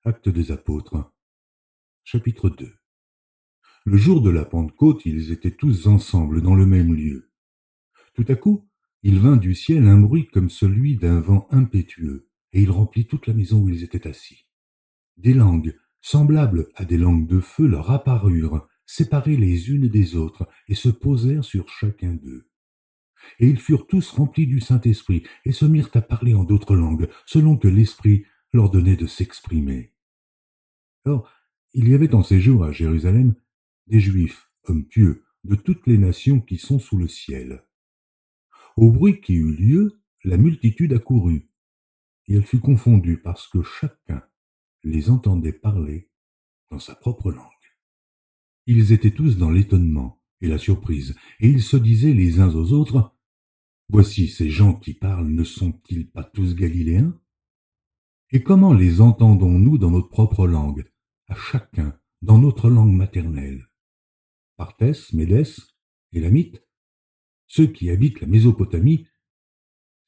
Actes des Apôtres, chapitre 2. Le jour de la Pentecôte, ils étaient tous ensemble dans le même lieu. Tout à coup, il vint du ciel un bruit comme celui d'un vent impétueux, et il remplit toute la maison où ils étaient assis. Des langues, semblables à des langues de feu, leur apparurent, séparées les unes des autres, et se posèrent sur chacun d'eux. Et ils furent tous remplis du Saint-Esprit, et se mirent à parler en d'autres langues, selon que l'Esprit leur donnait de s'exprimer. Or, il y avait en ces jours à Jérusalem des Juifs, hommes pieux, de toutes les nations qui sont sous le ciel. Au bruit qui eut lieu, la multitude accourut, et elle fut confondue parce que chacun les entendait parler dans sa propre langue. Ils étaient tous dans l'étonnement et la surprise, et ils se disaient les uns aux autres, « Voici ces gens qui parlent, ne sont-ils pas tous galiléens? Et comment les entendons-nous dans notre propre langue, à chacun dans notre langue maternelle? Partès, Médès, Élamite, ceux qui habitent la Mésopotamie,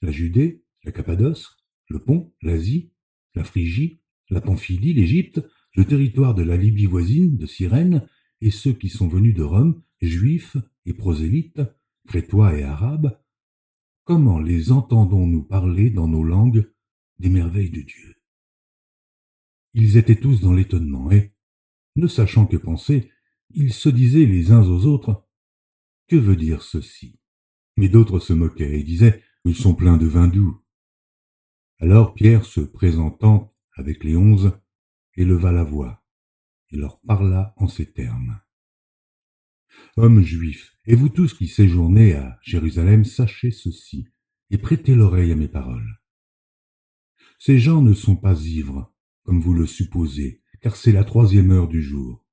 la Judée, la Cappadoce, le Pont, l'Asie, la Phrygie, la Pamphylie, l'Égypte, le territoire de la Libye voisine, de Cyrène, et ceux qui sont venus de Rome, juifs et prosélytes, crétois et arabes, comment les entendons-nous parler dans nos langues des merveilles de Dieu? Ils étaient tous dans l'étonnement, et, ne sachant que penser, ils se disaient les uns aux autres, « Que veut dire ceci ?» Mais d'autres se moquaient et disaient, « Ils sont pleins de vin doux. » Alors Pierre, se présentant avec les 11, éleva la voix et leur parla en ces termes. « Hommes juifs, et vous tous qui séjournez à Jérusalem, sachez ceci, et prêtez l'oreille à mes paroles. Ces gens ne sont pas ivres, comme vous le supposez, car c'est la 3e heure du jour.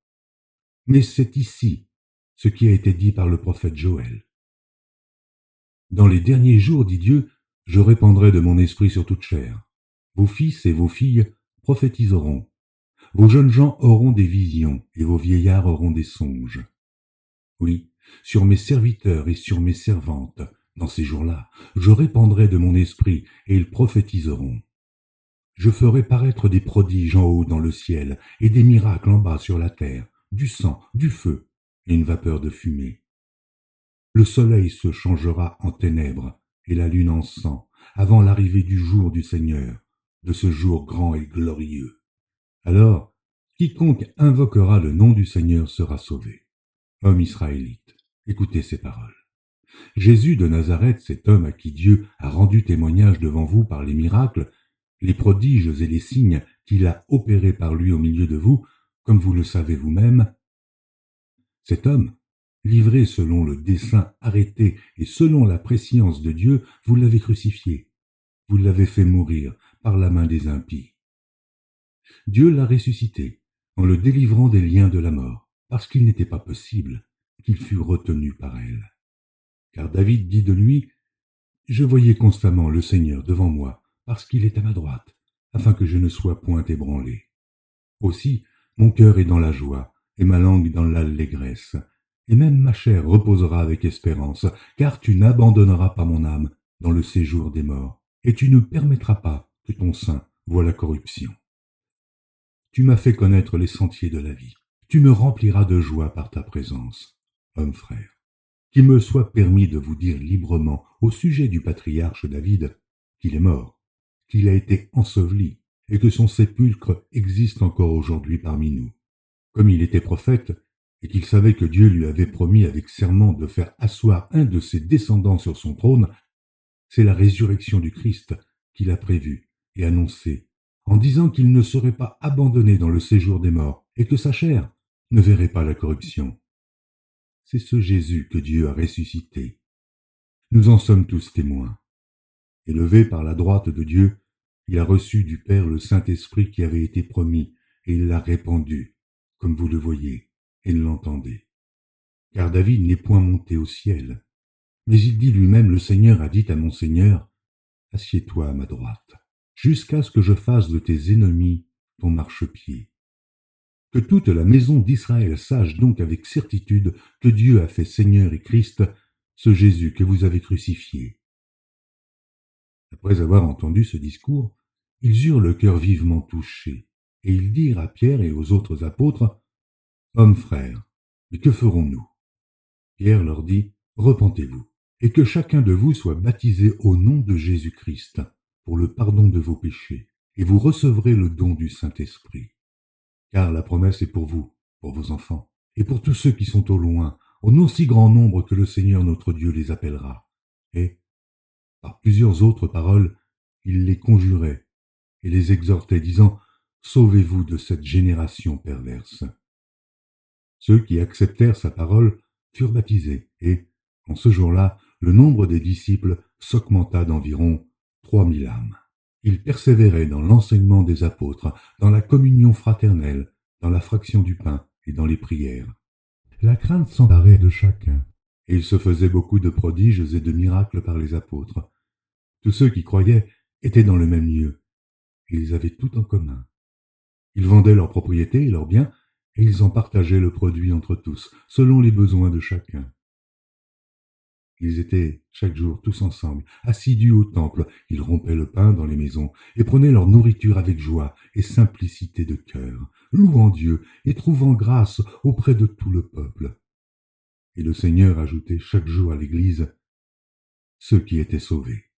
Mais c'est ici ce qui a été dit par le prophète Joël. Dans les derniers jours, dit Dieu, je répandrai de mon esprit sur toute chair. Vos fils et vos filles prophétiseront. Vos jeunes gens auront des visions, et vos vieillards auront des songes. Oui, sur mes serviteurs et sur mes servantes, dans ces jours-là, je répandrai de mon esprit, et ils prophétiseront. Je ferai paraître des prodiges en haut dans le ciel, et des miracles en bas sur la terre, du sang, du feu, et une vapeur de fumée. Le soleil se changera en ténèbres, et la lune en sang, avant l'arrivée du jour du Seigneur, de ce jour grand et glorieux. Alors, quiconque invoquera le nom du Seigneur sera sauvé. Hommes israélites, écoutez ces paroles. Jésus de Nazareth, cet homme à qui Dieu a rendu témoignage devant vous par les miracles, les prodiges et les signes qu'il a opérés par lui au milieu de vous, comme vous le savez vous-même, cet homme, livré selon le dessein arrêté et selon la prescience de Dieu, vous l'avez crucifié, vous l'avez fait mourir par la main des impies. Dieu l'a ressuscité en le délivrant des liens de la mort, parce qu'il n'était pas possible qu'il fût retenu par elle. Car David dit de lui, « Je voyais constamment le Seigneur devant moi, parce qu'il est à ma droite, afin que je ne sois point ébranlé. Aussi, mon cœur est dans la joie, et ma langue dans l'allégresse, et même ma chair reposera avec espérance, car tu n'abandonneras pas mon âme dans le séjour des morts, et tu ne permettras pas que ton sein voie la corruption. Tu m'as fait connaître les sentiers de la vie, tu me rempliras de joie par ta présence. Homme frère, qu'il me soit permis de vous dire librement au sujet du patriarche David qu'il est mort, qu'il a été enseveli, et que son sépulcre existe encore aujourd'hui parmi nous. Comme il était prophète, et qu'il savait que Dieu lui avait promis avec serment de faire asseoir un de ses descendants sur son trône, c'est la résurrection du Christ qu'il a prévue et annoncée, en disant qu'il ne serait pas abandonné dans le séjour des morts, et que sa chair ne verrait pas la corruption. C'est ce Jésus que Dieu a ressuscité. Nous en sommes tous témoins. Élevé par la droite de Dieu, il a reçu du Père le Saint-Esprit qui avait été promis, et il l'a répandu, comme vous le voyez et l'entendez. Car David n'est point monté au ciel, mais il dit lui-même, le Seigneur a dit à mon Seigneur, « Assieds-toi à ma droite, jusqu'à ce que je fasse de tes ennemis ton marchepied. » Que toute la maison d'Israël sache donc avec certitude que Dieu a fait Seigneur et Christ ce Jésus que vous avez crucifié. Après avoir entendu ce discours, ils eurent le cœur vivement touché, Et ils dirent à Pierre et aux autres apôtres, Hommes frères, mais que ferons-nous? Pierre leur dit, Repentez-vous, et que chacun de vous soit baptisé au nom de Jésus-Christ, pour le pardon de vos péchés, et vous recevrez le don du Saint-Esprit. Car la promesse est pour vous, pour vos enfants, et pour tous ceux qui sont au loin, en aussi grand nombre que le Seigneur notre Dieu les appellera. Et, par plusieurs autres paroles, il les conjurait et les exhortait, disant, Sauvez-vous de cette génération perverse. Ceux qui acceptèrent sa parole furent baptisés, et, en ce jour-là, le nombre des disciples s'augmenta d'environ 3000 âmes. Ils persévéraient dans l'enseignement des apôtres, dans la communion fraternelle, dans la fraction du pain et dans les prières. La crainte s'emparait de chacun, et il se faisait beaucoup de prodiges et de miracles par les apôtres. Tous ceux qui croyaient étaient dans le même lieu, et ils avaient tout en commun. Ils vendaient leurs propriétés et leurs biens, et ils en partageaient le produit entre tous, selon les besoins de chacun. Ils étaient chaque jour tous ensemble, assidus au temple, ils rompaient le pain dans les maisons, et prenaient leur nourriture avec joie et simplicité de cœur, louant Dieu et trouvant grâce auprès de tout le peuple. Et le Seigneur ajoutait chaque jour à l'Église ceux qui étaient sauvés.